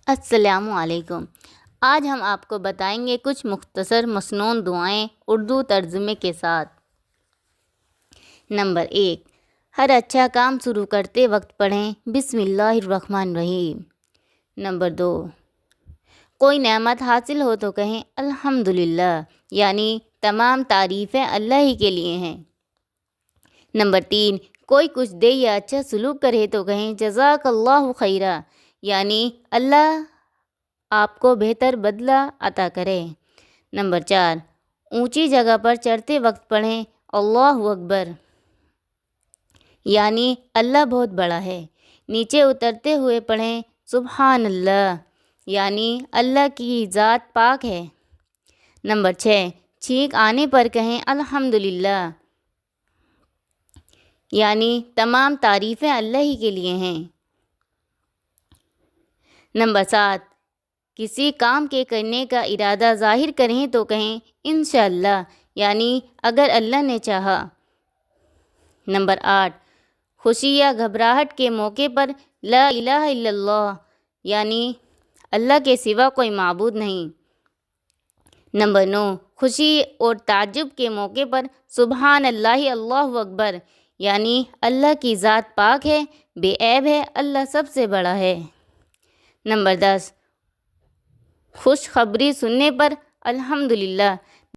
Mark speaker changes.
Speaker 1: السلام علیکم۔ آج ہم آپ کو بتائیں گے کچھ مختصر مسنون دعائیں اردو ترجمے کے ساتھ۔ نمبر 1، ہر اچھا کام شروع کرتے وقت پڑھیں بسم اللہ الرحمن الرحیم۔ نمبر 2، کوئی نعمت حاصل ہو تو کہیں الحمدللہ، یعنی تمام تعریفیں اللہ ہی کے لیے ہیں۔ نمبر 3، کوئی کچھ دے یا اچھا سلوک کرے تو کہیں جزاک اللہ خیرا، یعنی اللہ آپ کو بہتر بدلہ عطا کرے۔ نمبر 4، اونچی جگہ پر چڑھتے وقت پڑھیں اللہ اکبر، یعنی اللہ بہت بڑا ہے۔ نیچے اترتے ہوئے پڑھیں سبحان اللہ، یعنی اللہ کی ذات پاک ہے۔ نمبر 6، چھینک آنے پر کہیں الحمدللہ، یعنی تمام تعریفیں اللہ ہی کے لیے ہیں۔ نمبر 7، کسی کام کے کرنے کا ارادہ ظاہر کریں تو کہیں انشاءاللہ، یعنی اگر اللہ نے چاہا۔ نمبر 8، خوشی یا گھبراہٹ کے موقع پر لا الہ الا اللہ، یعنی اللہ کے سوا کوئی معبود نہیں۔ نمبر 9، خوشی اور تعجب کے موقع پر سبحان اللہ اللہ اکبر، یعنی اللہ کی ذات پاک ہے، بے عیب ہے، اللہ سب سے بڑا ہے۔ نمبر 10، خوشخبری سننے پر الحمدللہ،